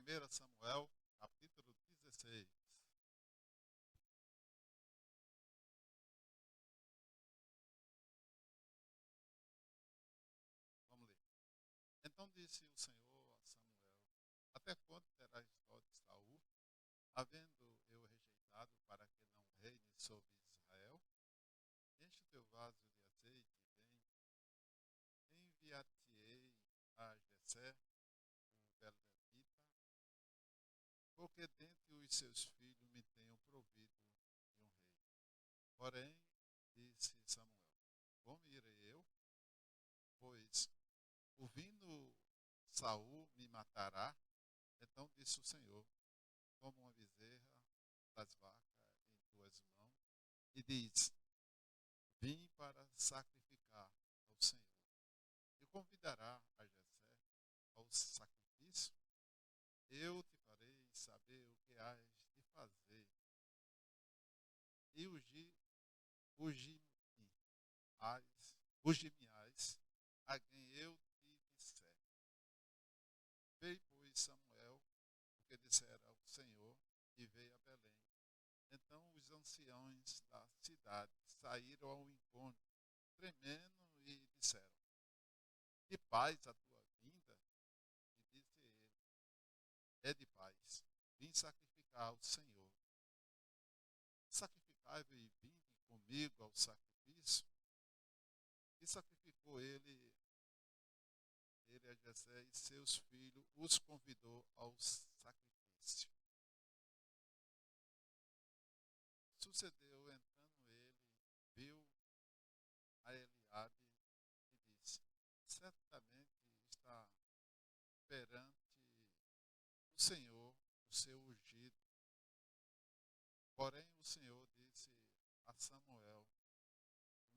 1 Samuel, capítulo 16. Vamos ler. Então disse o Senhor a Samuel: Até quando terás dó de Saul, havendo eu rejeitado para que não reine sobre Israel? Enche o teu vaso de azeite e vem. Enviar-te-ei a Jessé, o Belemita, porque dentre os seus filhos me tenho provido de um rei. Porém, disse Samuel: Como irei eu? Pois, ouvindo Saul me matará. Então disse o Senhor: Toma uma bezerra das vacas em tuas mãos e diz: Vim para sacrificar ao Senhor. E convidará a Jessé ao sacrifício. Eu te farei saber o que hás de fazer. E ungir-me-ás a quem eu te disser. Veio, pois, Samuel, o que dissera ao Senhor, e veio a Belém. Então os anciãos da cidade saíram ao encontro, tremendo, e disseram: De paz a tua vinda? E disse ele: É de paz. Vim sacrificar ao Senhor. Sacrificai-vos e vinde comigo ao sacrifício. E sacrificou ele a Jessé e seus filhos, os convidou ao sacrifício. Sucedeu, entrando ele, viu a Eliabe e disse: Certamente está perante o Senhor o seu ungido. Porém o Senhor disse a Samuel: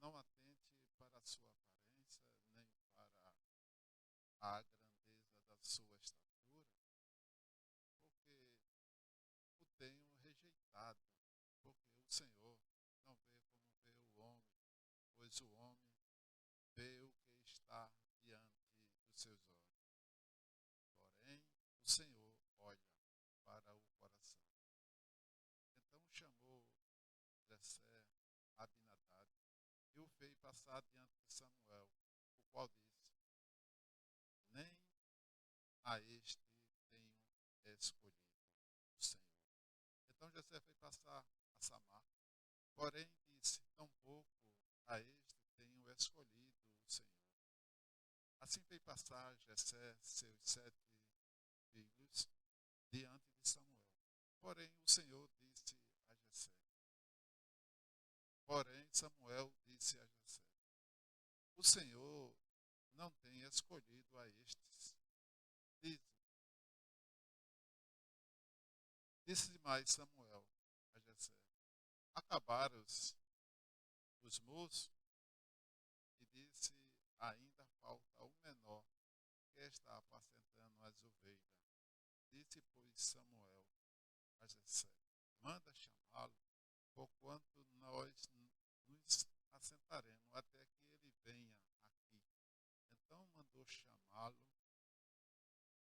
Não atente para a sua aparência, nem para a grandeza da sua estatura, porque o tenho rejeitado. Porque o Senhor não vê como vê o homem, pois o homem vê o que está diante dos seus olhos. Porém, o Senhor olha para o coração. Então chamou Jessé Abinadab e o fez passar diante de Samuel, o qual disse: Nem a este tenho escolhido o Senhor. Então Jessé foi passar a Samar, porém disse: Tampouco a este tenho escolhido o Senhor. Assim fez passar Jessé seus 7 filhos diante de Samuel. Porém o Senhor disse a Jessé. Porém Samuel disse a Jessé: O Senhor não tem escolhido a estes. Disse mais Samuel a Jessé: Acabaram os moços? E disse: Ainda falta o menor que está apacentando as ovelhas. Disse, pois, Samuel a Jessé: Manda chamá-lo, porquanto nós nos assentaremos até que ele venha aqui. Então mandou chamá-lo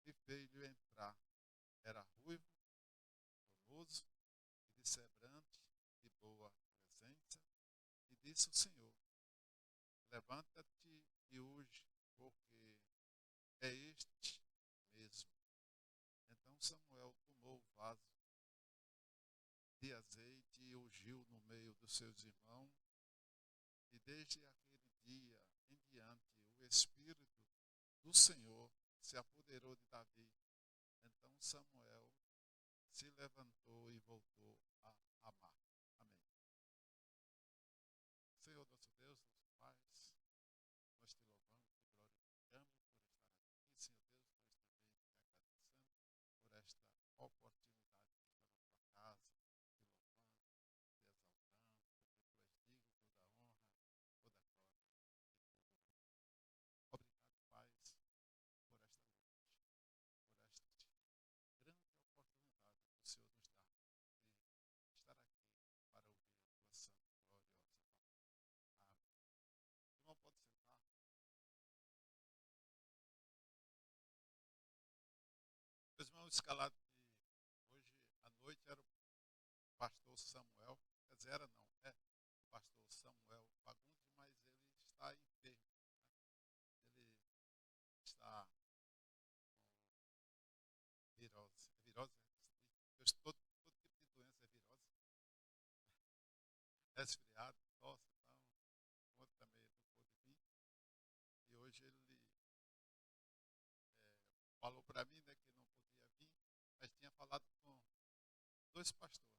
e fez-lhe entrar. Era ruivo, formoso e de semblante de boa presença. E disse o Senhor: Levanta-te e unge, porque é este mesmo. Então Samuel tomou o vaso de azeite e ungiu no meio dos seus irmãos. E desde aquele dia em diante, o Espírito do Senhor se apoderou de Davi. Então Samuel se levantou e voltou a amar. Amém. Senhor nosso Deus, nosso Pai, nós te louvamos, te glorificamos por estar aqui. Senhor Deus, nós também te agradecemos por esta oportunidade de estar na tua casa, te louvando, te exaltando, porque tu és digno de toda honra, toda glória e todo louvor. Obrigado, Pai, por esta noite, por esta grande oportunidade que o Senhor nos dá de estar aqui escalado que hoje à noite era o pastor Samuel, quer dizer, era não, é o pastor Samuel Fagundes, mas ele está enfermo. Ele está com virose. Virose? Todo tipo de doença é virose. Resfriado, tosse, então, outro também não pôde vir. E hoje ele falou para mim, né, que não podia vir, mas tinha falado com dois pastores.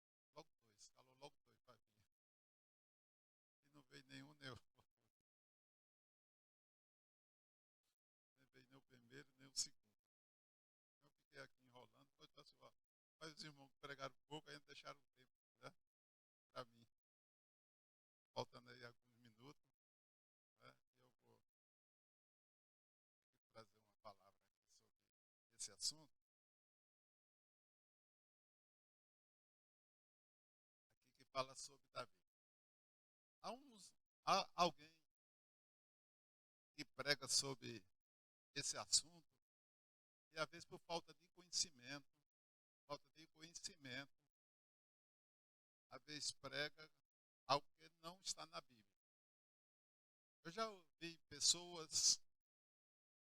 Botou logo dois, falou logo dois para vir. E não veio nenhum, nem veio nem o primeiro, nem o segundo. Eu fiquei aqui enrolando, depois assim, ó, mas os irmãos pregaram pouco, ainda deixaram um tempo, né, para mim. Faltando aí alguns minutos, né, eu vou trazer uma palavra aqui sobre esse assunto, aqui que fala sobre Davi. Há alguém que prega sobre esse assunto, e às vezes por falta de conhecimento, às vezes prega algo que não está na Bíblia. Eu já ouvi pessoas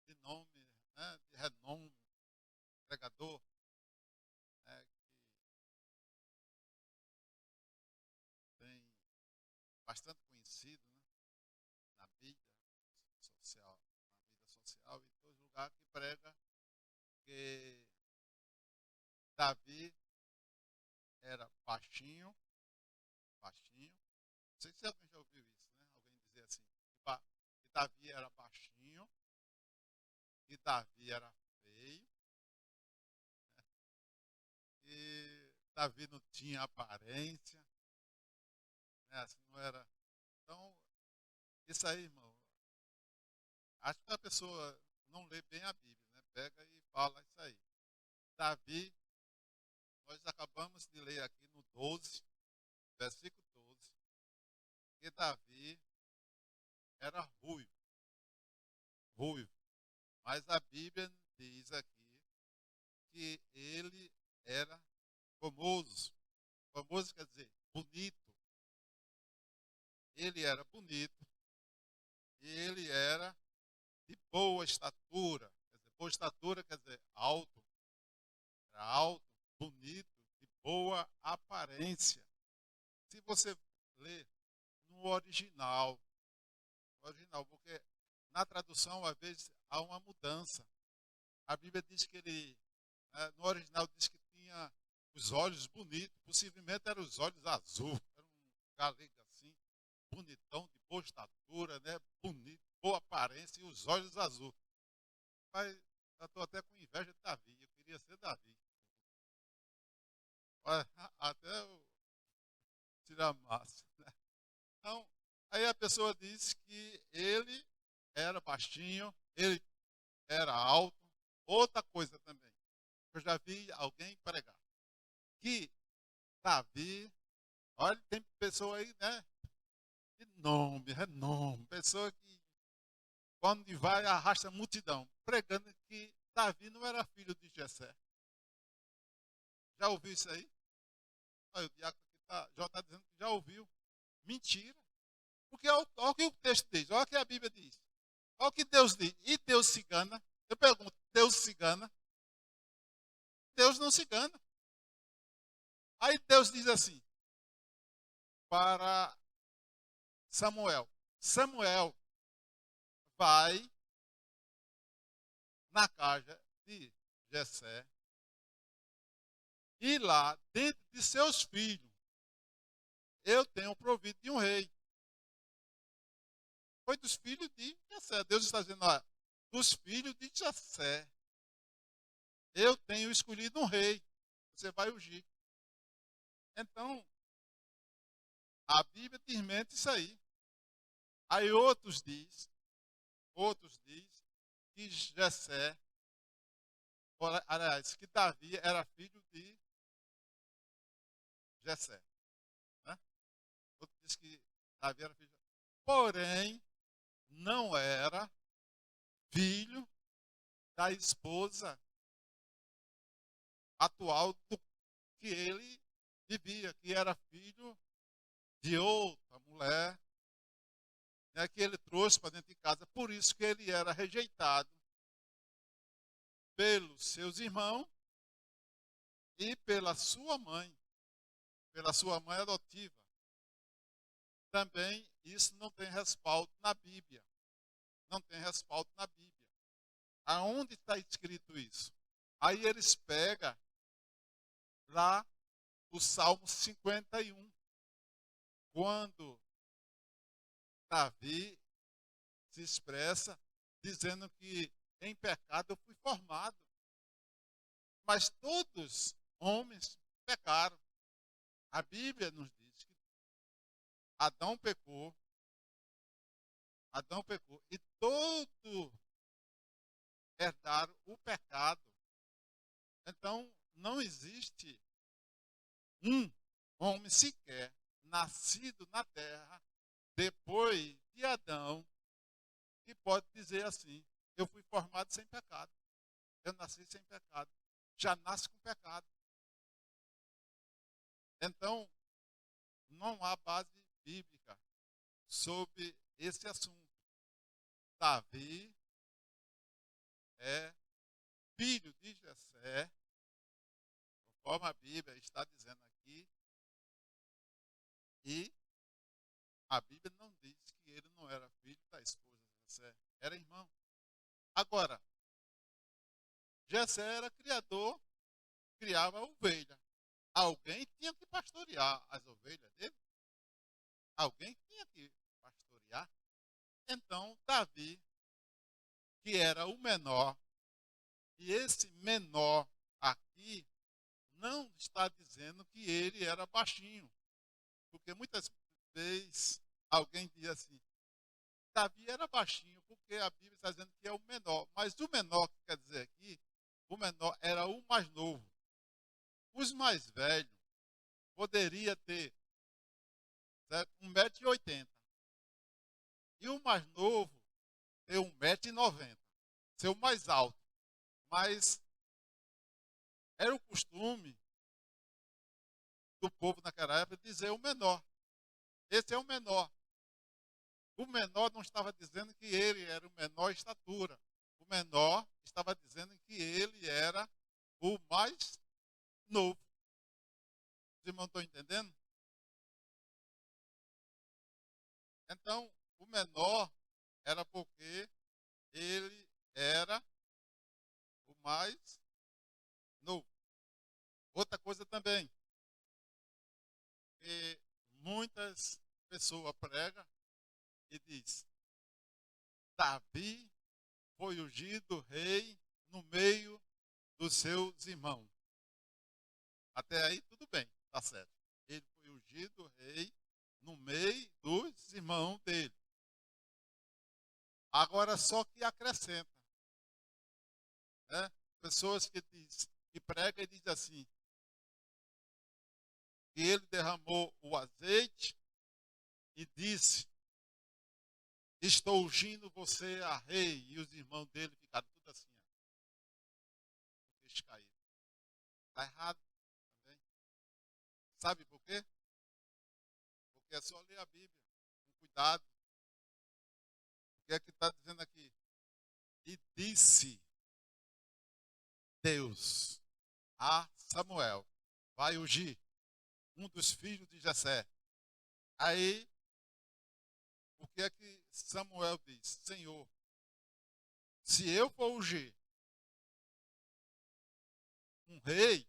de nome, né, de renome, pregador, né, que tem bastante conhecido, né, na vida social, em todo lugar, que prega que Davi era baixinho, baixinho. Não sei se alguém já ouviu isso, né? Alguém dizer assim, que Davi era baixinho, que Davi era feio, né? Que Davi não tinha aparência, né? Assim, não era. Então, isso aí, irmão, acho que a pessoa não lê bem a Bíblia, né? Pega e fala isso aí. Davi, nós acabamos de ler aqui no 12, versículo 12, que Davi era ruivo, ruivo. Mas a Bíblia diz aqui que ele era famoso. Famoso quer dizer bonito. Ele era bonito e ele era de boa estatura. Quer dizer, boa estatura quer dizer alto. Era alto, bonito, de boa aparência. Se você ler no original, porque na tradução às vezes há uma mudança. A Bíblia diz que ele, no original diz que tinha os olhos bonitos, possivelmente eram os olhos azuis, era um galego assim, bonitão, de boa estatura, né? Bonito, boa aparência e os olhos azuis. Mas eu estou até com inveja de Davi, eu queria ser Davi. Até eu tirar massa. Né? Então, aí a pessoa diz que ele era baixinho, ele era alto. Outra coisa também, eu já vi alguém pregar, que Davi, olha, tem pessoa aí, né, de nome, renome, pessoa que quando vai arrasta a multidão, pregando que Davi não era filho de Jessé. Já ouviu isso aí? Olha, o diácono aqui já está dizendo que já ouviu. Mentira. Porque olha o que o texto diz, olha o que a Bíblia diz. Olha o que Deus diz. E Deus se engana? Eu pergunto, Deus se engana? Deus não se engana. Aí Deus diz assim, para Samuel. Samuel vai na casa de Jessé e lá, dentro de seus filhos, eu tenho provido de um rei. Foi dos filhos de Jessé. Deus está dizendo, olha, dos filhos de Jessé, eu tenho escolhido um rei. Você vai ungir. Então, a Bíblia desmente isso aí. Aí outros diz que Jessé, aliás, que Davi era filho de Jessé. Né? Outro diz que Davi era filho de Jessé. Porém, não era filho da esposa atual do que ele vivia, que era filho de outra mulher, né, que ele trouxe para dentro de casa. Por isso que ele era rejeitado pelos seus irmãos e pela sua mãe adotiva. Também isso não tem respaldo na Bíblia. Não tem respaldo na Bíblia. Aonde está escrito isso? Aí eles pegam lá o Salmo 51, quando Davi se expressa dizendo que em pecado eu fui formado. Mas todos homens pecaram. A Bíblia nos diz que Adão pecou, e todo herdaram o pecado. Então, não existe um homem sequer nascido na terra depois de Adão que pode dizer assim: eu fui formado sem pecado, eu nasci sem pecado, já nasce com pecado. Então, não há base bíblica sobre esse assunto. Davi é filho de Jessé, conforme a Bíblia está dizendo aqui, e a Bíblia não diz que ele não era filho da esposa de Jessé, era irmão. Agora, Jessé era criador, criava ovelha. Alguém tinha que pastorear as ovelhas dele. Alguém tinha que pastorear. Então, Davi, que era o menor, e esse menor aqui não está dizendo que ele era baixinho. Porque muitas vezes alguém diz assim: Davi era baixinho, porque a Bíblia está dizendo que é o menor. Mas o menor, que quer dizer aqui, o menor era o mais novo. Os mais velhos poderia ter 1,80 m. E o mais novo ter 1,90 m. Ser o mais alto. Mas era o costume do povo naquela época dizer o menor. Esse é o menor. O menor não estava dizendo que ele era o menor estatura. O menor estava dizendo que ele era o mais novo. Os irmãos estão entendendo? Então, o menor era porque ele era o mais novo. Outra coisa também, que muitas pessoas pregam e diz: Davi foi ungido rei no meio dos seus irmãos. Até aí tudo bem, tá certo. Ele foi ungido rei no meio dos irmãos dele. Agora só que acrescenta, né? Pessoas que pregam e dizem assim, que ele derramou o azeite e disse: estou ungindo você a rei. E os irmãos dele ficaram tudo assim, ó, queixo caído. Está errado também. Sabe por quê? Porque é só ler a Bíblia, com cuidado. O que é que está dizendo aqui? E disse Deus a Samuel: vai ungir um dos filhos de Jessé. Aí, o que é que Samuel diz? Senhor, se eu for ungir um rei,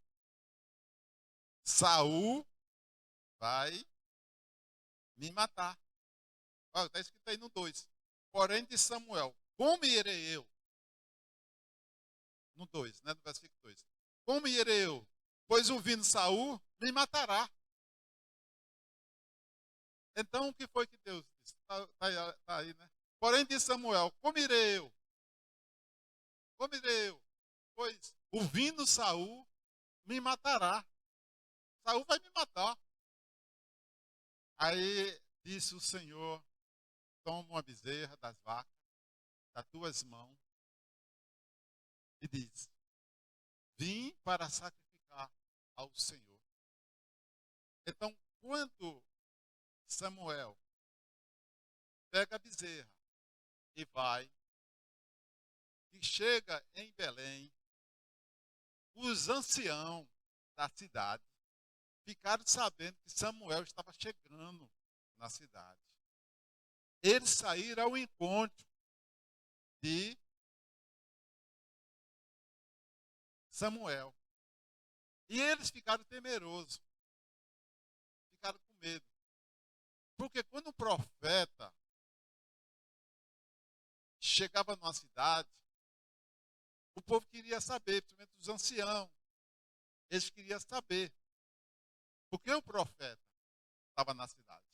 Saul vai me matar. Olha, está escrito aí no 2. Porém, de Samuel: como irei eu? No 2, né, no versículo 2. Como irei eu? Pois ouvindo Saul, me matará. Então, o que foi que Deus disse? Tá aí, né? Porém, de Samuel: como irei eu? Como irei eu? Pois, ouvindo Saul, me matará. Saul vai me matar. Aí disse o Senhor: toma uma bezerra das vacas, das tuas mãos, e diz: vim para sacrificar sacrificar ao Senhor. Então, quando Samuel pega a bezerra e vai, e chega em Belém, os anciãos da cidade ficaram sabendo que Samuel estava chegando na cidade. Eles saíram ao encontro de Samuel. E eles ficaram temerosos, ficaram com medo. Porque quando o profeta chegava numa cidade, o povo queria saber, principalmente os anciãos, eles queriam saber por que o profeta estava na cidade.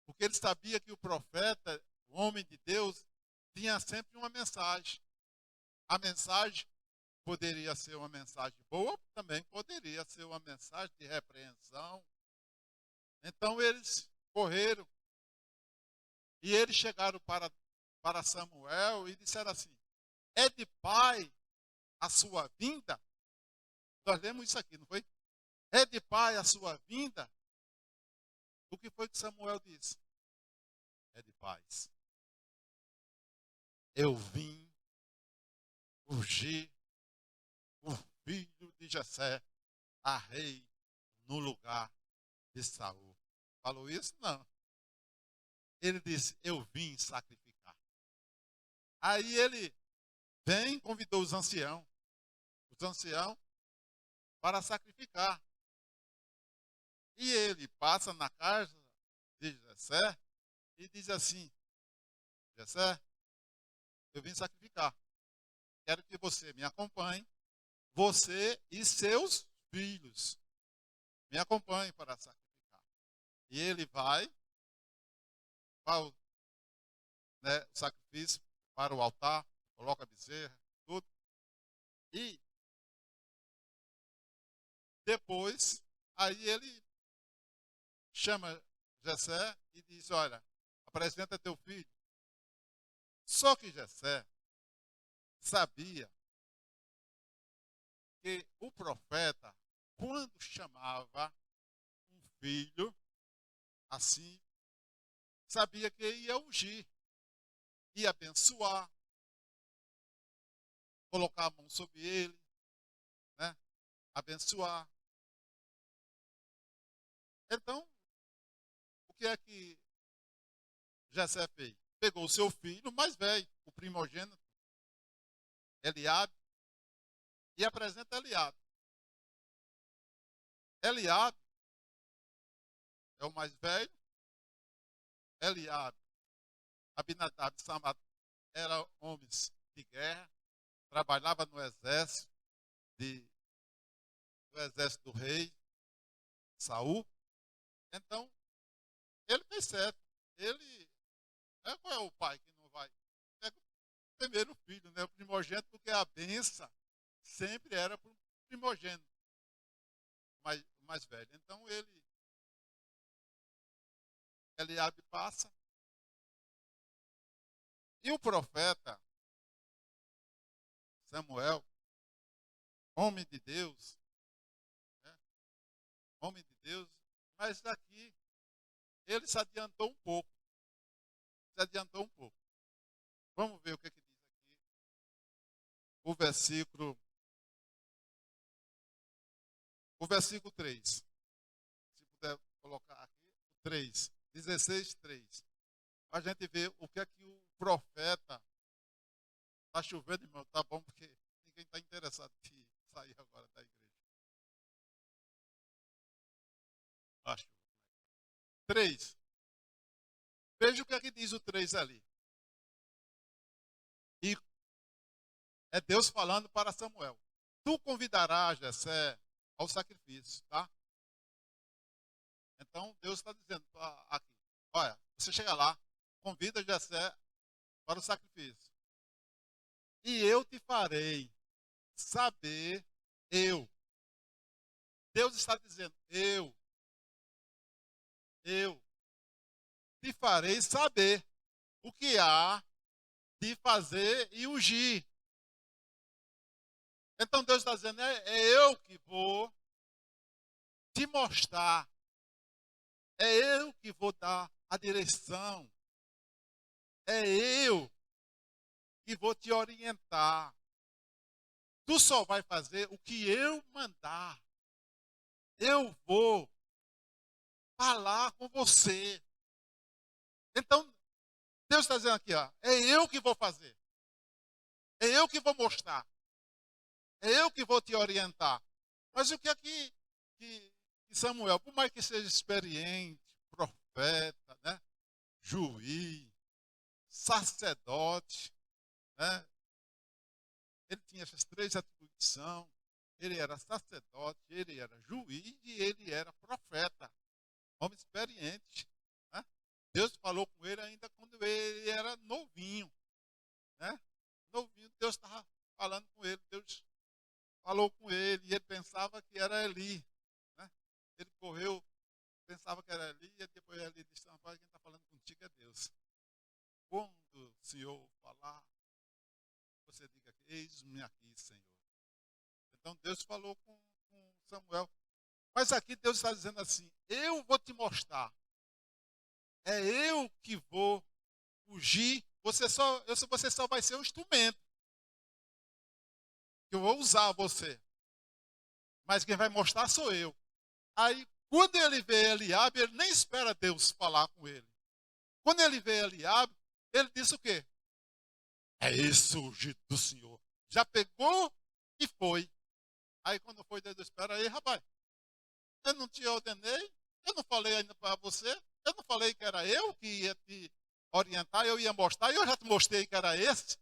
Porque ele sabia que o profeta, o homem de Deus, tinha sempre uma mensagem. A mensagem poderia ser uma mensagem boa, também poderia ser uma mensagem de repreensão. Então eles correram e eles chegaram para Samuel e disseram assim: é de pai a sua vinda? Nós lemos isso aqui, não foi? É de pai a sua vinda? O que foi que Samuel disse? É de paz. Eu vim ungir o filho de Jessé a rei no lugar de Saul. Falou isso? Não. Ele disse: eu vim sacrificar. Aí ele vem, convidou os anciãos para sacrificar. E ele passa na casa de Jessé e diz assim: Jessé, eu vim sacrificar. Quero que você me acompanhe, você e seus filhos. Me acompanhe para sacrificar. E ele vai para o sacrifício, para o altar, coloca a bezerra, tudo. E depois, aí ele chama Jessé e diz: olha, apresenta teu filho. Só que Jessé sabia que o profeta, quando chamava um filho assim, sabia que ia ungir, ia abençoar, colocar a mão sobre ele, né? Abençoar. Então, o que é que Jessé fez? Pegou o seu filho mais velho, o primogênito, Eliabe, e apresenta Eliabe. Eliabe é o mais velho. Eliabe, Abinadab e Samar eram homens de guerra, trabalhava de, no exército do rei Saul. Então, ele fez certo. Ele, qual é o pai que não vai? Pega o primeiro filho, né? O primogênito, porque a benção sempre era para o primogênito, o mais velho. Então, Eliabe passa. E o profeta Samuel, homem de Deus, né? Homem de Deus, mas daqui ele se adiantou um pouco. Se adiantou um pouco. Vamos ver o que diz aqui. O versículo 3. Se puder colocar aqui, o 3. 16, 3. A gente vê o que é que o profeta. Está chovendo, irmão, tá bom, porque ninguém está interessado em sair agora da igreja. Acho. 3. Veja o que é que diz o 3 ali. E é Deus falando para Samuel: tu convidarás Jessé ao sacrifício, tá? Então Deus está dizendo aqui: olha, você chega lá, convida Jessé para o sacrifício. E eu te farei saber, eu. Deus está dizendo: eu te farei saber o que há de fazer e ungir. Então Deus está dizendo, é eu que vou te mostrar, é eu que vou dar a direção, é eu que vou te orientar. Tu só vai fazer o que eu mandar. Eu vou falar com você. Então, Deus está dizendo aqui, ó, é eu que vou fazer. É eu que vou mostrar. É eu que vou te orientar. Mas o que é que Samuel, por mais que seja experiente, profeta, né, juiz, sacerdote, né, ele tinha essas três atribuições. Ele era sacerdote, ele era juiz e ele era profeta. Homem experiente. Né? Deus falou com ele ainda quando ele era novinho. Né? Novinho, Deus estava falando com ele. Deus falou com ele e ele pensava que era Eli. Né? Ele correu, pensava que era Eli e depois Eli disse, rapaz, quem está falando contigo é Deus. Quando o Senhor falar, você diga, eis-me aqui, Senhor. Então Deus falou com Samuel. Mas aqui Deus está dizendo assim, eu vou te mostrar. É eu que vou fugir. Você só vai ser o instrumento. Que eu vou usar você. Mas quem vai mostrar sou eu. Aí, quando ele vê Eliabe, ele nem espera Deus falar com ele. Quando ele vê Eliabe, ele disse o quê? É esse o ungido do Senhor. Já pegou e foi. Aí quando foi, Deus espera aí, rapaz. Eu não te ordenei, eu não falei ainda para você, eu não falei que era eu que ia te orientar, eu ia mostrar, e eu já te mostrei que era esse.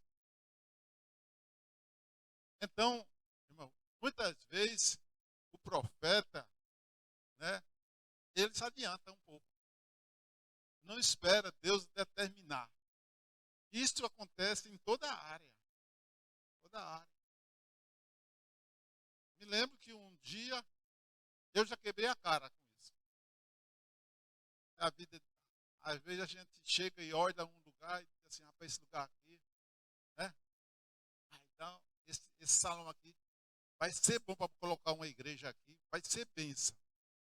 Então, irmão, muitas vezes o profeta, né, ele se adianta um pouco. Não espera Deus determinar. Isso acontece em toda a área. Toda a área. Me lembro que um dia eu já quebrei a cara com isso. A vida, às vezes a gente chega e olha um lugar e diz assim, rapaz, esse lugar aqui, né? Então, esse salão aqui vai ser bom para colocar uma igreja aqui, vai ser bênção,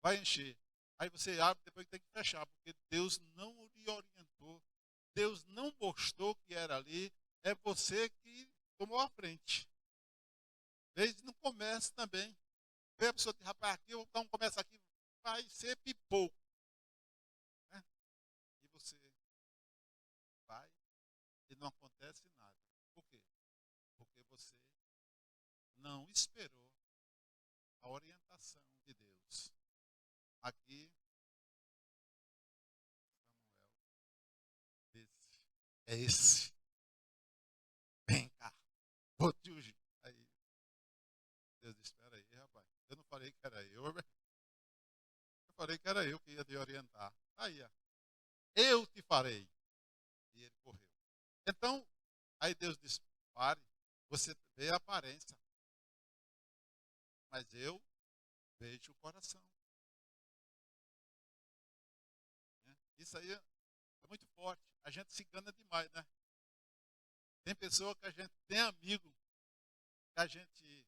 vai encher. Aí você abre, depois tem que fechar, porque Deus não lhe orientou, Deus não mostrou que era ali, é você que tomou a frente. Desde no começo também. Vê a pessoa diz, rapaz, aqui eu dar um começo aqui, vai ser pipoco. Né? E você vai e não acontece nada. Por quê? Porque você não esperou a orientação de Deus. Aqui, Samuel disse, é esse. Vem cá, vou te ungir. Aí Deus disse, espera aí, rapaz. Eu não falei que era eu, eu falei que era eu que ia te orientar. Aí, ó, eu te farei. E ele correu. Então, aí Deus disse, pare, você vê a aparência, mas eu vejo o coração. Né? Isso aí é muito forte. A gente se engana demais, né? Tem pessoa que a gente tem amigo, que a gente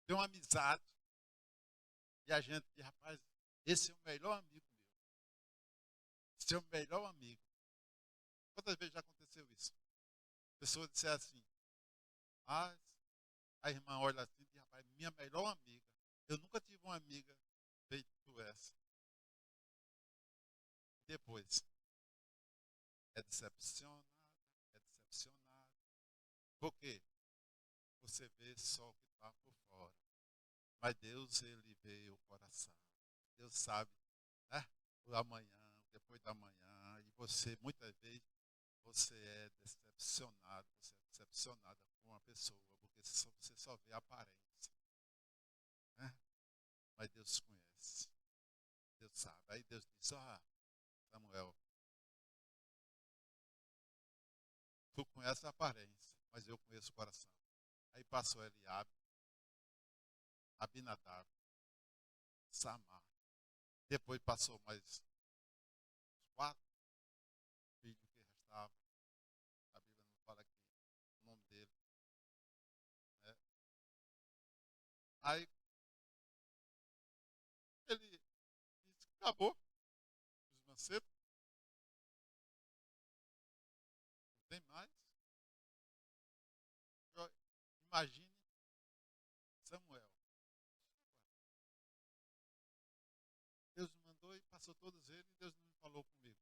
tem uma amizade, e a gente diz, rapaz, esse é o melhor amigo meu. Esse é o melhor amigo. Quantas vezes já aconteceu isso? A pessoa disser assim, ah, a irmã olha assim e diz, rapaz, minha melhor amiga. Eu nunca tive uma amiga feito essa. Depois, é decepcionado, é decepcionado. Por quê? Você vê só o que está por fora. Mas Deus, ele vê o coração. Deus sabe, né? O amanhã, depois da manhã. E você, muitas vezes, você é decepcionado. Você é decepcionada com uma pessoa. Porque você só vê a aparência. Né? Mas Deus conhece. Deus sabe. Aí Deus diz, Samuel, tu conheces a aparência, mas eu conheço o coração. Aí passou Eliabe, Abinadab, Samar. Depois passou mais 4 filhos que restavam. A Bíblia não fala aqui o nome dele. Né? Aí ele disse, acabou, os mancedos, não tem mais. Imagine Samuel. Deus me mandou e passou todos eles e Deus não falou comigo.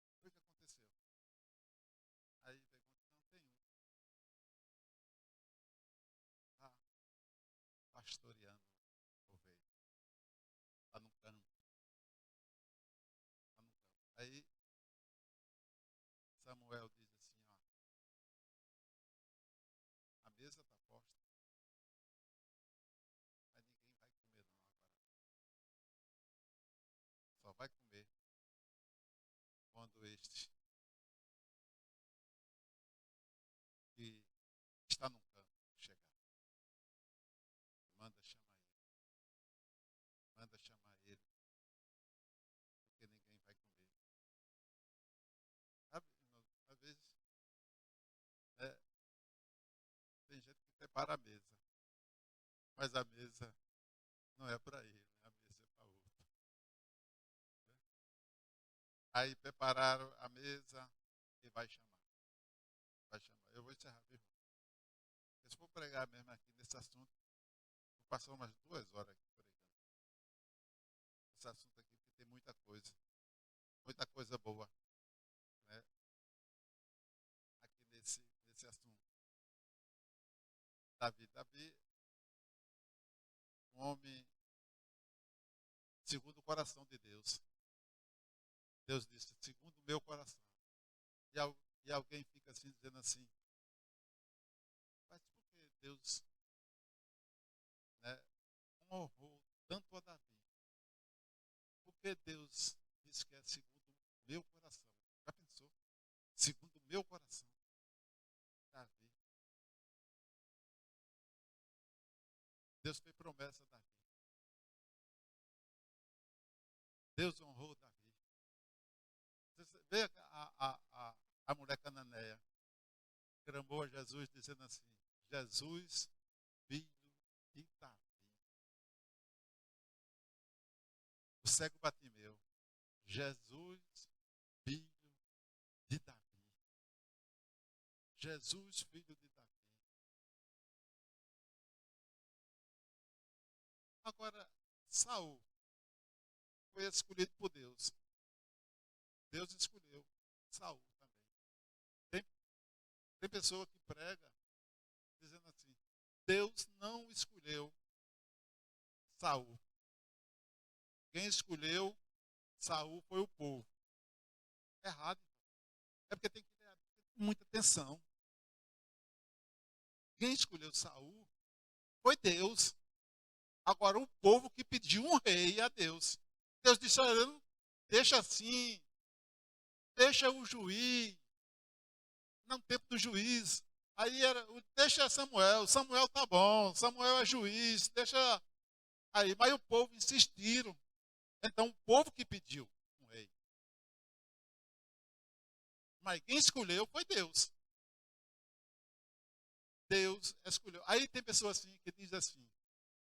O que aconteceu? Aí pergunta, não tem um. Está pastoreando ovelha. Está no campo. Tá no campo. Aí Samuel diz assim, ó, a mesa está posta, mas ninguém vai comer não agora. Só vai comer quando este que está no campo chegar. Manda chamar ele. Manda chamar ele, porque ninguém vai comer. Sabe, irmão, às vezes é, tem gente que prepara a mesa, mas a mesa não é para ele, né? A mesa é para outro. Né? Aí prepararam a mesa e vai chamar. Vai chamar. Eu vou encerrar, viu? Porque se for pregar mesmo aqui nesse assunto, vou passar umas 2 horas aqui pregando. Esse assunto aqui, porque tem muita coisa boa, né? Aqui nesse assunto. Davi, um homem segundo o coração de Deus. Deus disse, segundo o meu coração. E alguém fica assim, dizendo assim, mas por que Deus, né, não honrou tanto a Davi? Por que Deus disse que é segundo o meu coração? Já pensou? Segundo o meu coração, Davi. Deus fez promessa a Davi. Deus honrou Davi. Você vê a mulher cananeia, clamou a Jesus dizendo assim, Jesus, filho de Davi. O cego Batimeu, Jesus, filho de Davi. Jesus, filho de Davi. Agora, Saul foi escolhido por Deus. Deus escolheu Saul também. Tem, tem pessoa que prega dizendo assim, Deus não escolheu Saul. Quem escolheu Saul foi o povo. Errado. É porque tem que ter muita atenção. Quem escolheu Saul foi Deus. Agora o povo que pediu um rei a Deus. Deus disse, olha, deixa assim, deixa o juiz, não tempo do juiz. Aí era, deixa Samuel, Samuel tá bom, Samuel é juiz, deixa aí. Mas o povo insistiram. Então o povo que pediu um rei. Mas quem escolheu foi Deus. Deus escolheu. Aí tem pessoas assim que diz assim,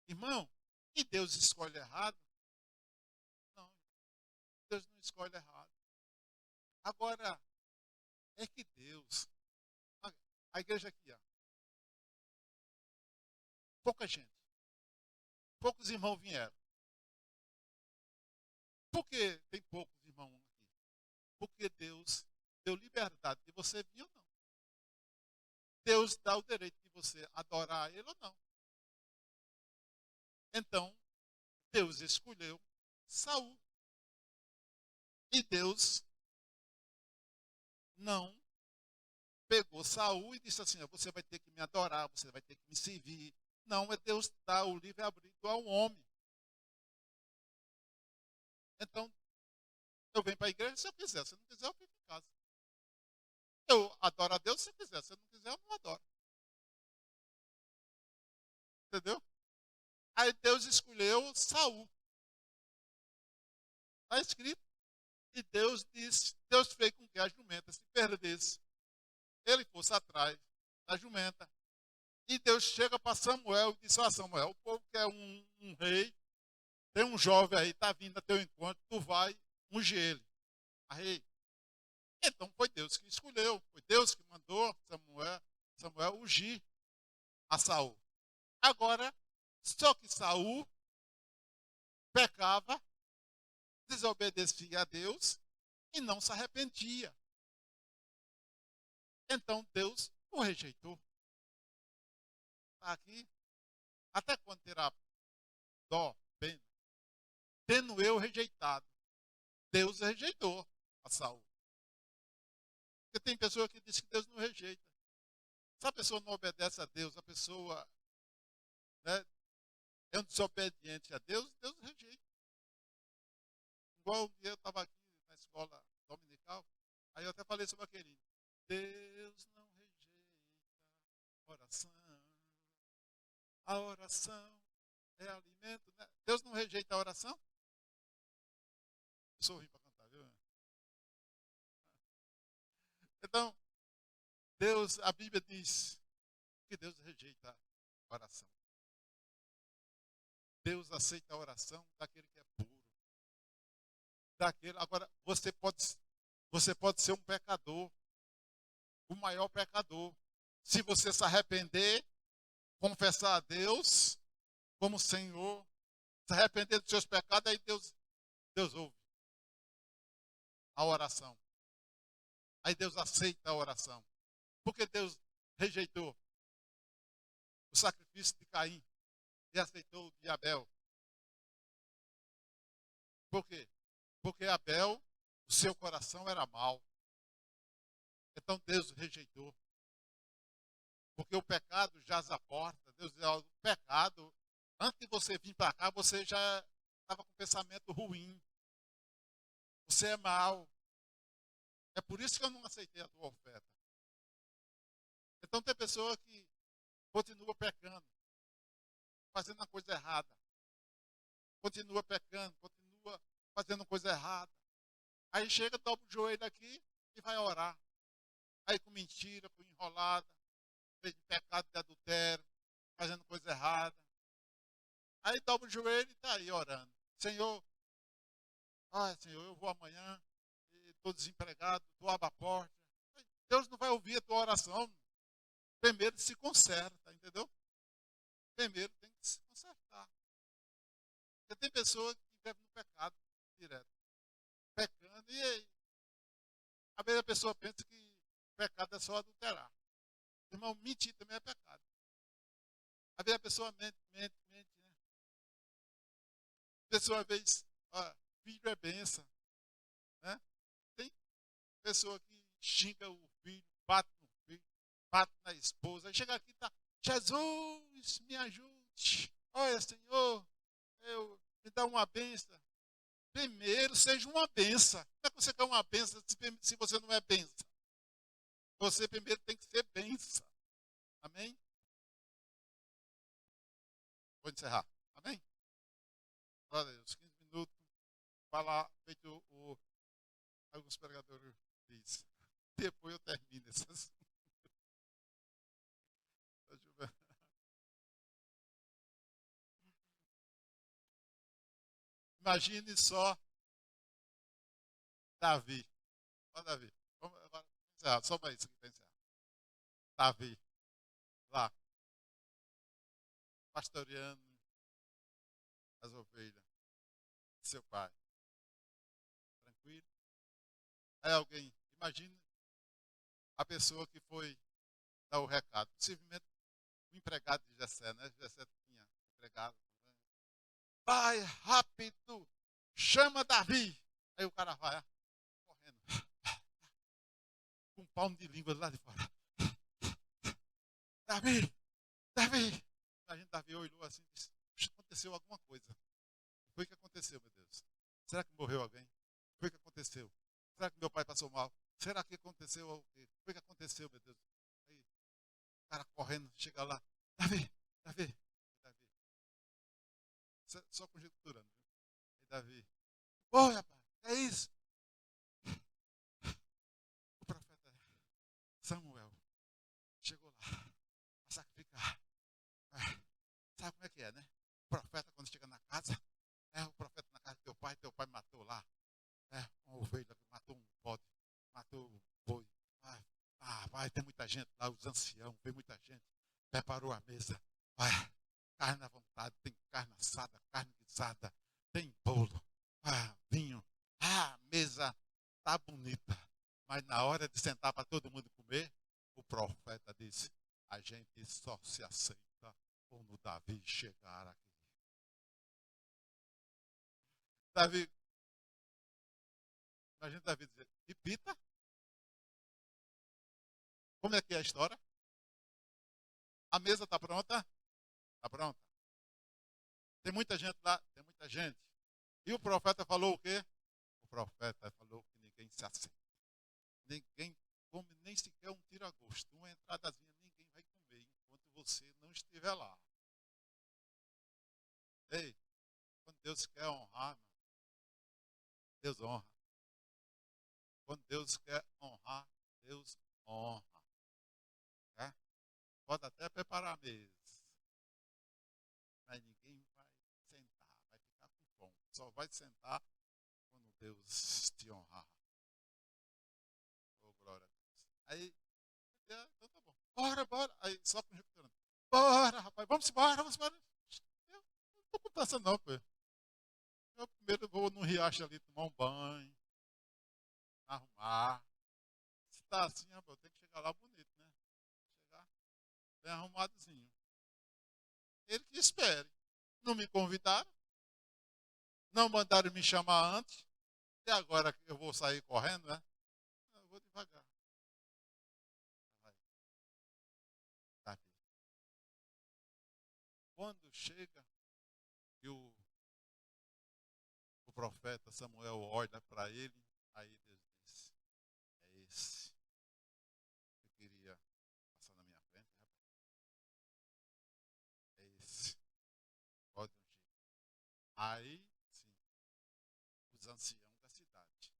irmão, e Deus escolhe errado? Não, Deus não escolhe errado. Agora, é que Deus, a igreja aqui, ó, pouca gente, poucos irmãos vieram. Por que tem poucos irmãos aqui? Porque Deus deu liberdade de você vir ou não. Deus dá o direito de você adorar Ele ou não. Então, Deus escolheu Saul. E Deus não pegou Saul e disse assim, você vai ter que me adorar, você vai ter que me servir. Não, é Deus dá o livre-arbítrio ao homem. Então, eu venho para a igreja se eu quiser, se eu não quiser, eu fico em casa. Eu adoro a Deus se eu quiser, se eu não quiser, eu não adoro. Entendeu? Aí Deus escolheu Saul. Está escrito. E Deus disse, Deus fez com que a jumenta se perdesse. Ele fosse atrás da jumenta. E Deus chega para Samuel e diz: ó, Samuel, o povo quer um rei, tem um jovem aí, está vindo a teu encontro, tu vai ungir ele a rei. Então foi Deus que escolheu, foi Deus que mandou Samuel ungir a Saul. Agora, só que Saul pecava, desobedecia a Deus e não se arrependia. Então Deus o rejeitou. Está aqui. Até quando terá dó, pena? Tendo eu rejeitado. Deus rejeitou a Saul. Porque tem pessoa que diz que Deus não rejeita. Se a pessoa não obedece a Deus, a pessoa, né, é um desobediente a Deus, Deus rejeita. Igual um dia eu estava aqui na escola dominical, aí eu até falei sobre aquele. Deus não rejeita a oração. A oração é alimento, né? Deus não rejeita a oração? Eu sou ruim para cantar, viu? Então, Deus, a Bíblia diz que Deus rejeita a oração. Deus aceita a oração daquele que é puro. Agora, você pode ser um pecador, o maior pecador. Se você se arrepender, confessar a Deus como Senhor, se arrepender dos seus pecados, aí Deus ouve a oração. Aí Deus aceita a oração. Porque Deus rejeitou o sacrifício de Caim e aceitou o de Abel. Por quê? Porque Abel, o seu coração era mau. Então Deus rejeitou. Porque o pecado jaz à porta. Deus diz, o pecado, antes de você vir para cá, você já estava com pensamento ruim. Você é mau. É por isso que eu não aceitei a tua oferta. Então tem pessoa que continua pecando, fazendo a coisa errada. Continua pecando, continua fazendo coisa errada. Aí chega, dobra o joelho aqui e vai orar. Aí com mentira, com enrolada, fez de pecado de adultério, fazendo coisa errada. Aí dobra o joelho e está aí orando. Senhor, Senhor, eu vou amanhã, estou desempregado, tu abre a porta. Deus não vai ouvir a tua oração. Primeiro se conserta, entendeu? Primeiro tem que se consertar. Porque tem pessoa que vive no pecado direto. Pecando, e aí? Às vezes a pessoa pensa que pecado é só adulterar. Irmão, mentir também é pecado. Às vezes a pessoa mente, né? A pessoa às vezes, filho é benção, né? Tem pessoa que xinga o filho, bate no filho, bate na esposa. Aí chega aqui e tá, Jesus, me ajude. Olha, Senhor, me dá uma benção. Primeiro, seja uma benção. Como é que você quer uma benção se você não é benção? Você primeiro tem que ser benção. Amém? Vou encerrar. Amém? Glória a Deus. 15 minutos. Falar feito alguns pregadores dizem. Depois eu termino esse assunto. Imagine só Davi. Ó, Davi. Vamos agora encerrar. Só para isso aqui para encerrar. Davi. Lá. Pastoreando as ovelhas de seu pai. Tranquilo? Aí alguém, imagine a pessoa que foi dar o recado. Possivelmente o empregado de Jessé, né? Jessé tinha empregado. Né? Vai, rápido, chama Davi. Aí o cara vai correndo. Com um palmo de língua lá de fora. Davi, Davi. A gente Davi olhou assim e disse, aconteceu alguma coisa. O que foi que aconteceu, meu Deus? Será que morreu alguém? O que foi que aconteceu? Será que meu pai passou mal? Será que aconteceu o quê? O que foi que aconteceu, meu Deus? Aí, o cara correndo, chega lá. Davi, Davi, Davi. Só conjecturando. Aí Davi. Oi, rapaz, é isso? O profeta Samuel chegou lá a sacrificar Rapaz, tem muita gente lá, os anciãos, vem muita gente. Preparou a mesa. Ah, carne à vontade, tem carne assada, carne guisada, tem bolo, vinho. A mesa tá bonita. Mas na hora de sentar para todo mundo comer, o profeta disse: a gente só se aceita quando Davi chegar aqui. Davi, imagina Davi dizer: repita. Como é que é a história? A mesa está pronta? Está pronta. Tem muita gente lá? Tem muita gente. E o profeta falou o quê? O profeta falou que ninguém se aceita. Ninguém come nem sequer um tira-gosto. Uma entradazinha ninguém vai comer enquanto você não estiver lá. Ei, quando Deus quer honrar, Deus honra. Quando Deus quer honrar, Deus honra. É? Pode até preparar a mesa. Mas ninguém vai sentar, vai ficar com fome. Só vai sentar quando Deus te honrar. Oh, glória a Deus. Aí, então tá bom. Bora. Aí, só conjecturando. Bora, rapaz, vamos embora. Eu não tô com pressa não, pô. Eu primeiro vou no riacho ali tomar um banho, arrumar. Se tá assim, rapaz, eu tenho que chegar lá bonito, né? Chegar bem arrumadozinho. Ele que espere. Não me convidaram, não mandaram me chamar antes. E agora eu vou sair correndo, né? Eu vou devagar. Vai, Davi. Quando chega e o profeta Samuel olha para ele, aí Deus disse: é esse que eu queria passar na minha frente, rapaz. É esse. Pode ungir. Aí, sim, os anciãos da cidade,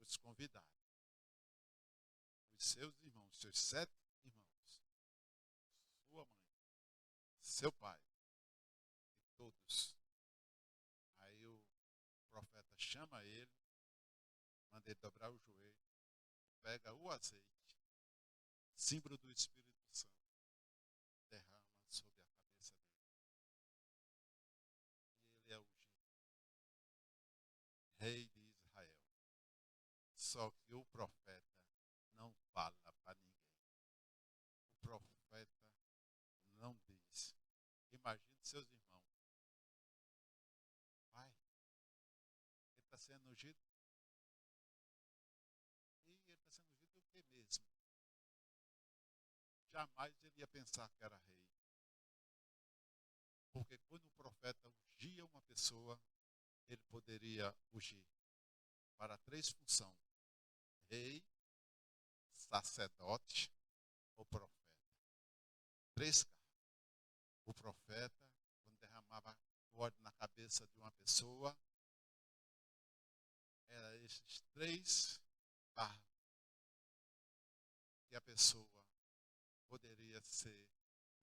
os convidaram, os seus irmãos, seus 7 irmãos, sua mãe, seu pai, e todos. Aí o profeta chama ele, manda ele dobrar o joelho, pega o azeite, símbolo do Espírito Santo, derrama sobre a cabeça dele. E ele é ungido, rei de Israel. Só que o profeta não fala para ninguém. O profeta não diz. Imagine seus irmãos. Pai, ele está sendo ungido? E ele está sendo ungido do que mesmo? Jamais ele ia pensar que era rei. Porque quando o profeta ungia uma pessoa, ele poderia ungir para 3 funções: rei, sacerdote ou profeta. 3 cargos. O profeta, quando derramava o óleo na cabeça de uma pessoa, era esses 3 cargos que a pessoa poderia ser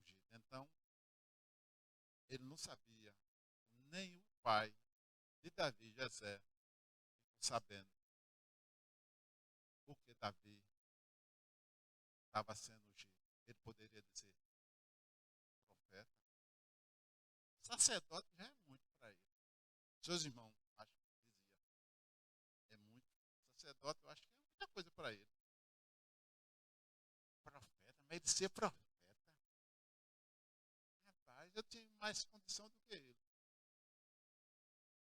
ungida. Então, ele não sabia, nem o pai de Davi, Jessé, ficou sabendo porque Davi estava sendo ungido. Ele poderia dizer: profeta, sacerdote já é muito para ele. Seus irmãos, acho que dizia, é muito. Sacerdote, eu acho que é muita coisa para ele. Profeta, mas ele ser profeta, rapaz, eu tinha mais condição do que ele.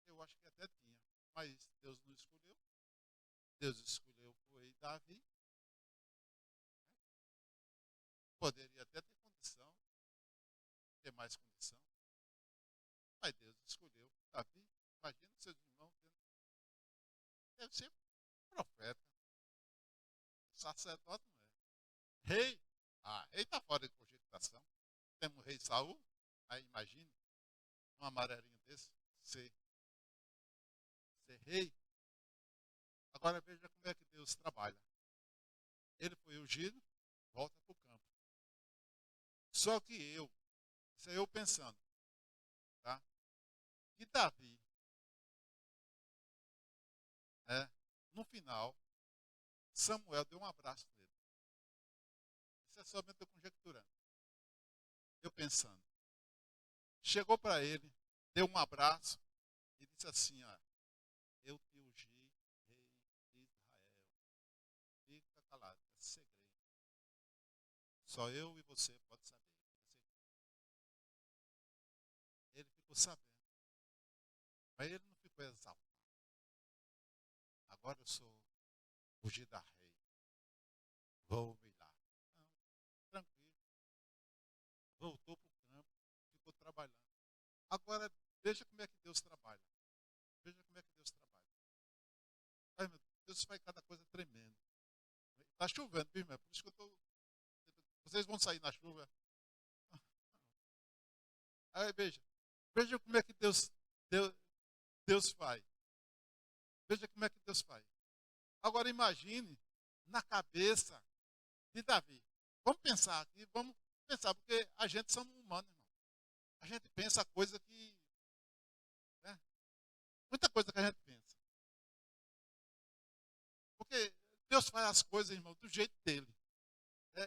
Eu acho que até tinha, mas Deus não escolheu. Deus escolheu foi Davi. Poderia até ter condição, ter mais condição, mas Deus escolheu Davi. Imagina seus irmãos tendo. Deve ser profeta. Sacerdote não é. Rei. Rei está fora de cogitação. Temos o rei Saul. Aí imagine um amarelinho desse ser rei. Agora veja como é que Deus trabalha. Ele foi ungido, volta para o campo. Só que isso é eu pensando, tá? Que Davi, no final, Samuel deu um abraço nele. Isso é somente eu conjecturando. Eu pensando. Chegou para ele, deu um abraço e disse assim, ó, eu te ungi, rei de Israel. Fica calado, é segredo. Só eu e você pode saber. Ele ficou sabendo. Mas ele não ficou exaltado. Agora eu sou ungido a rei. Vou humilhar. Não, tranquilo. Voltou para o campo, ficou trabalhando. Agora, veja como é que Deus trabalha. Veja como é que Deus trabalha. Ai, meu Deus, faz cada coisa tremenda. Está chovendo, viu, irmão? Por isso que eu estou. Vocês vão sair na chuva. Aí, veja. Veja como é que Deus faz. Veja como é que Deus faz. Agora, imagine na cabeça de Davi. Vamos pensar aqui, vamos pensar, porque a gente somos humanos, irmão. A gente pensa coisa que. Né? Muita coisa que a gente pensa. Porque Deus faz as coisas, irmão, do jeito dele.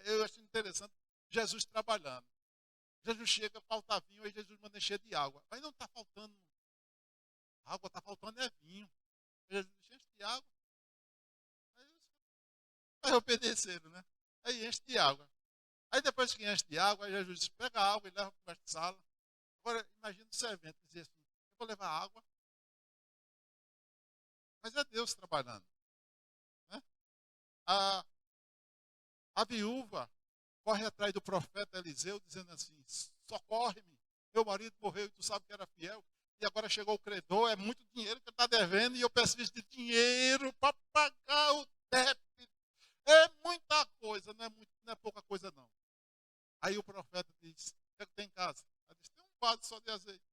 Eu acho interessante Jesus trabalhando. Jesus chega, falta vinho, aí Jesus manda encher de água. Mas não está faltando água, está faltando é vinho. Jesus enche de água. Aí obedeceram, né? Aí enche de água. Aí depois que enche de água, aí Jesus diz, pega a água e leva para a sala. Agora, imagina o servente dizer assim, eu vou levar água. Mas é Deus trabalhando. Né? A, a viúva corre atrás do profeta Eliseu, dizendo assim, socorre-me, meu marido morreu e tu sabe que era fiel. E agora chegou o credor, é muito dinheiro que ele está devendo e eu preciso de dinheiro para pagar o débito. É muita coisa, não é pouca coisa não. Aí o profeta diz, o que é que tem em casa? Ela diz, tem um vaso só de azeite.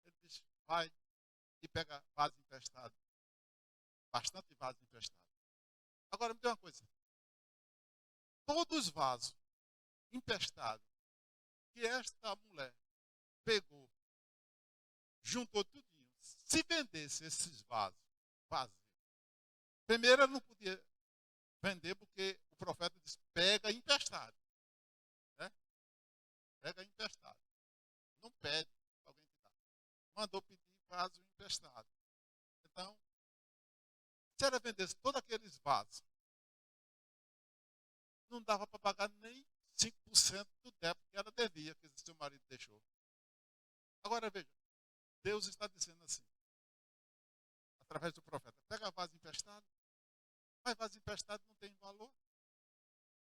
Ele diz, vai e pega vaso emprestado. Bastante vaso emprestado. Agora me diga uma coisa. Todos os vasos emprestados que esta mulher pegou, juntou tudinho. Se vendesse esses vasos vazios, primeiro ela não podia vender porque o profeta disse, pega emprestado. Né? Pega emprestado. Não pede alguém te dá. Mandou pedir vaso emprestado. Então, se ela vendesse todos aqueles vasos, não dava para pagar nem 5% do débito que ela devia, que seu marido deixou. Agora veja, Deus está dizendo assim, através do profeta, pega vaso emprestado, mas vaso emprestado não tem valor.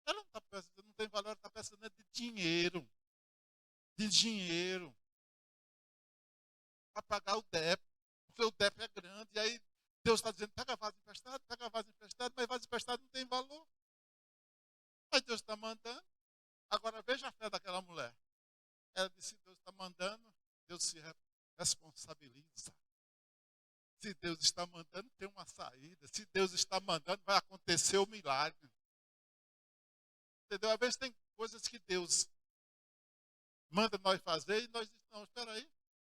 Ela não está pensando, não tem valor, ela está pensando de dinheiro. De dinheiro. Para pagar o débito. Porque o débito é grande. E aí Deus está dizendo, pega vaso emprestado, mas vaso emprestado não tem valor. Mas Deus está mandando. Agora veja a fé daquela mulher. Ela disse, Deus está mandando, Deus se responsabiliza. Se Deus está mandando, tem uma saída. Se Deus está mandando, vai acontecer o milagre. Entendeu? Às vezes tem coisas que Deus manda nós fazer e nós dizemos, não, espera aí.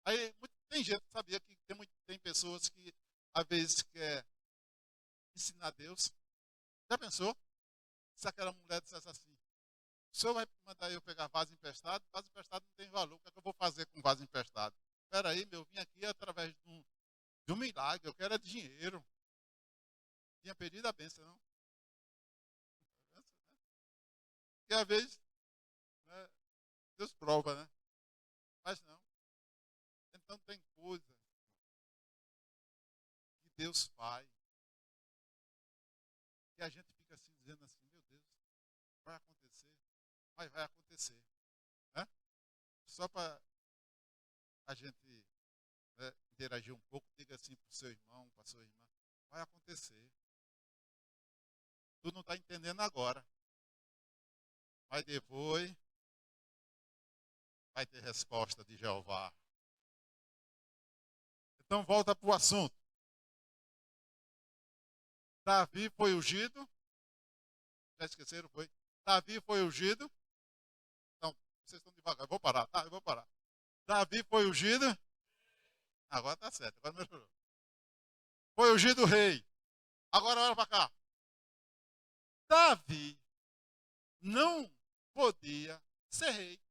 Aí tem gente, sabia que tem pessoas que às vezes quer ensinar Deus. Já pensou? Se aquela mulher dissesse assim, o senhor vai mandar eu pegar vaso emprestado não tem valor, o que é que eu vou fazer com vaso emprestado? Espera aí, eu vim aqui através de um milagre, eu quero é dinheiro. Tinha pedido a bênção, não? Porque às vezes, né, Deus prova, né? Mas não. Então tem coisas que Deus faz que a gente fica assim dizendo assim, meu Deus, vai acontecer, mas vai acontecer. Né? Só para a gente, né, interagir um pouco, diga assim para o seu irmão, para a sua irmã, vai acontecer. Tu não está entendendo agora, mas depois vai ter resposta de Jeová. Então volta para o assunto. Davi foi ungido. Já esqueceram? Foi? Davi foi ungido. Então, vocês estão devagar. Eu vou parar, tá? Eu vou parar. Davi foi ungido. Agora está certo. Agora melhorou. Foi ungido rei. Agora olha para cá. Davi não podia ser rei.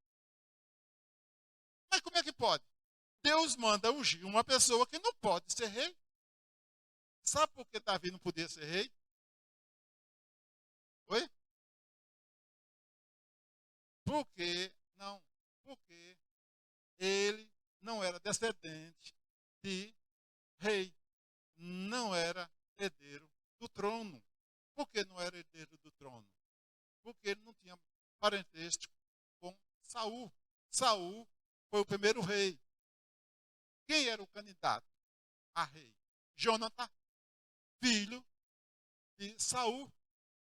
Mas como é que pode? Deus manda ungir uma pessoa que não pode ser rei. Sabe por que Davi não podia ser rei? Oi? Porque, não, porque ele não era descendente de rei. Não era herdeiro do trono. Por que não era herdeiro do trono? Porque ele não tinha parentesco com Saul. Saul foi o primeiro rei. Quem era o candidato a rei? Jonathan, filho de Saul.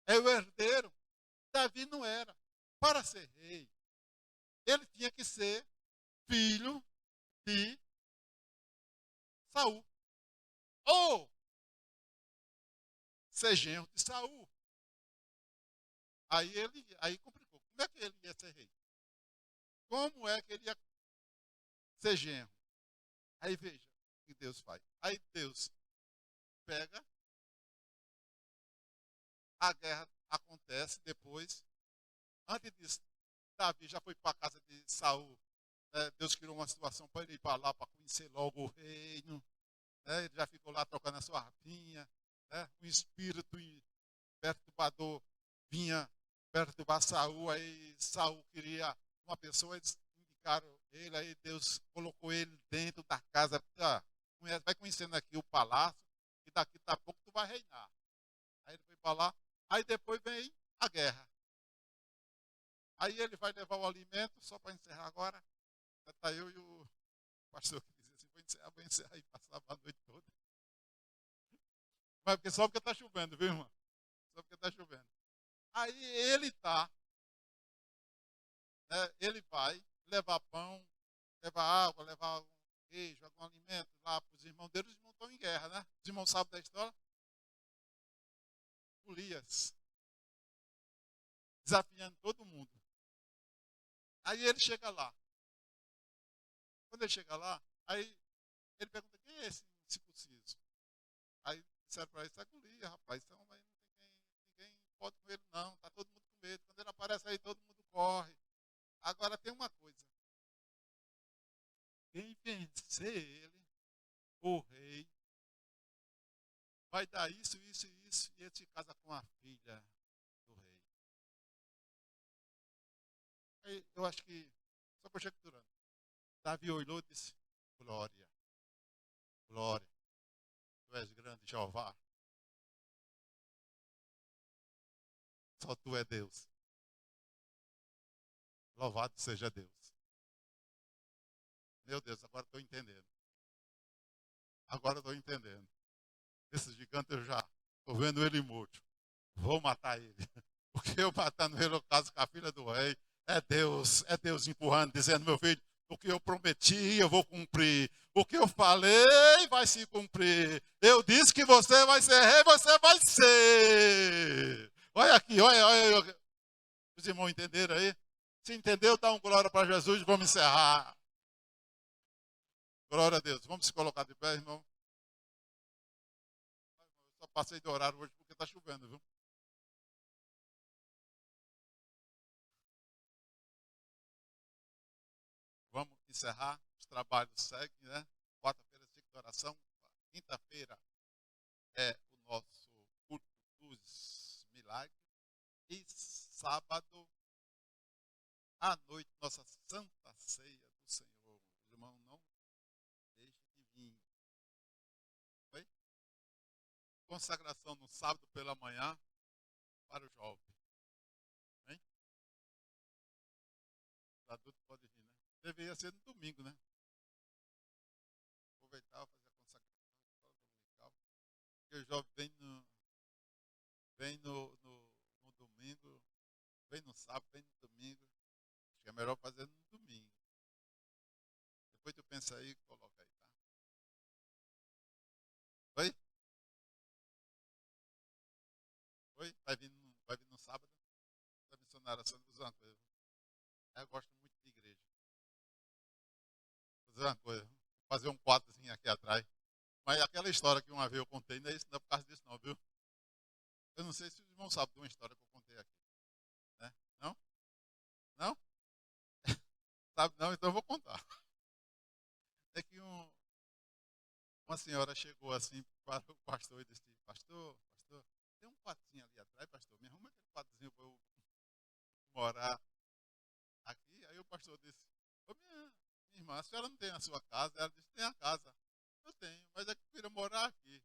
É o herdeiro. Davi não era. Para ser rei, ele tinha que ser filho de Saul. Ou ser genro de Saul. Aí complicou. Como é que ele ia ser rei? Como é que ele ia ser genro? Aí veja o que Deus faz. Aí Deus pega, a guerra acontece depois. Antes disso, Davi já foi para a casa de Saul. Né? Deus criou uma situação para ele ir para lá para conhecer logo o reino. Né? Ele já ficou lá tocando a sua harpinha. Né? Um espírito perturbador vinha perturbar Saul. Aí Saul queria uma pessoa, eles indicaram ele. Aí Deus colocou ele dentro da casa. Ah, vai conhecendo aqui o palácio, e daqui a pouco tu vai reinar. Aí ele foi para lá. Aí depois vem a guerra. Aí ele vai levar o alimento, só para encerrar agora. Está eu e o pastor que dizia assim: vou encerrar e passar a noite toda. Mas só porque está chovendo, viu, irmão? Só porque está chovendo. Aí ele tá, né, ele vai levar pão, levar água, levar algum queijo, algum alimento lá para os irmãos dele. Os irmãos estão em guerra, né? Os irmãos sabem da história? Golias, desafiando todo mundo. Aí ele chega lá. Quando ele chega lá, aí ele pergunta: quem é esse circunciso? Aí disseram para ele: isso é Golias, rapaz. Então, aí não tem ninguém pode com ele, não. Está todo mundo com medo. Quando ele aparece aí, todo mundo corre. Agora tem uma coisa: quem vencer ele, o rei, vai dar isso, isso e isso, e ele se casa com a filha do rei. Aí eu acho que, só conjecturando, Davi olhou e disse: glória, glória, tu és grande, Jeová. Só tu é Deus. Louvado seja Deus. Meu Deus, agora estou entendendo. Agora estou entendendo. Esse gigante eu já estou vendo ele morto. Vou matar ele. Porque eu matando ele, no caso com a filha do rei, é Deus empurrando, dizendo: meu filho, o que eu prometi, eu vou cumprir. O que eu falei vai se cumprir. Eu disse que você vai ser rei, você vai ser. Olha aqui, olha. Os irmãos entenderam aí? Se entendeu, dá um glória para Jesus, vamos encerrar. Glória a Deus. Vamos se colocar de pé, irmão. Eu só passei de horário hoje porque está chovendo, viu? Vamos encerrar. Os trabalhos seguem, né? Quarta-feira, ciclo de oração. Quinta-feira é o nosso culto dos milagres. E sábado à noite, nossa santa ceia do Senhor. O irmão, não deixe de vir. Oi? Consagração no sábado pela manhã para o jovem. Hein? O adulto pode vir, né? Deveria ser no domingo, né? Aproveitar, fazer a consagração dominical. Porque o jovem vem no domingo, vem no sábado, vem no domingo. Acho que é melhor fazer no domingo. Depois tu pensa aí e coloca aí, tá? Oi? Oi? Vai vir no sábado? Da missionária Sandra, vou dizer uma coisa. Eu gosto muito de igreja. Vou dizer uma coisa. Vou fazer um quadrozinho aqui atrás. Mas aquela história que uma vez eu contei, não é isso, não é por causa disso não, viu? Eu não sei se os irmãos sabem de uma história que eu contei aqui, né? Não? Não? Sabe não? Então eu vou contar. É que uma senhora chegou assim para o pastor e disse: pastor, tem um quartinho ali atrás, pastor, me arruma aquele quartozinho para eu morar aqui. Aí o pastor disse: ô minha irmã, a senhora não tem a sua casa? Ela disse: tem a casa. Eu tenho, mas é que eu queria morar aqui.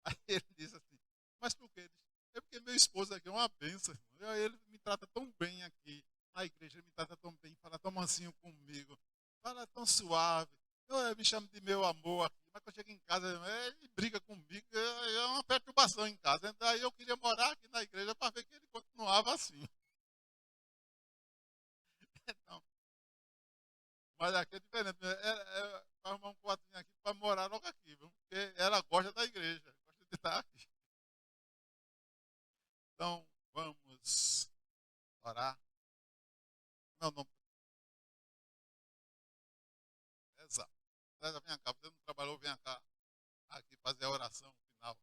Aí ele disse assim: mas por quê? Ele disse: é porque meu esposo aqui é uma benção, irmão. Ele me trata tão bem aqui. Na igreja ele me trata tão bem, fala tão mansinho comigo, fala tão suave. Eu me chamo de meu amor aqui, mas quando eu chego em casa, ele briga comigo, é uma perturbação em casa. Daí eu queria morar aqui na igreja para ver que ele continuava assim. Então, mas aqui é diferente, né? Vai arrumar um quartinho aqui para morar logo aqui, viu? Porque ela gosta da igreja, gosta de estar aqui. Então, vamos orar. Não, não, exato. César, vem cá, você não trabalhou, vem cá, aqui fazer a oração final.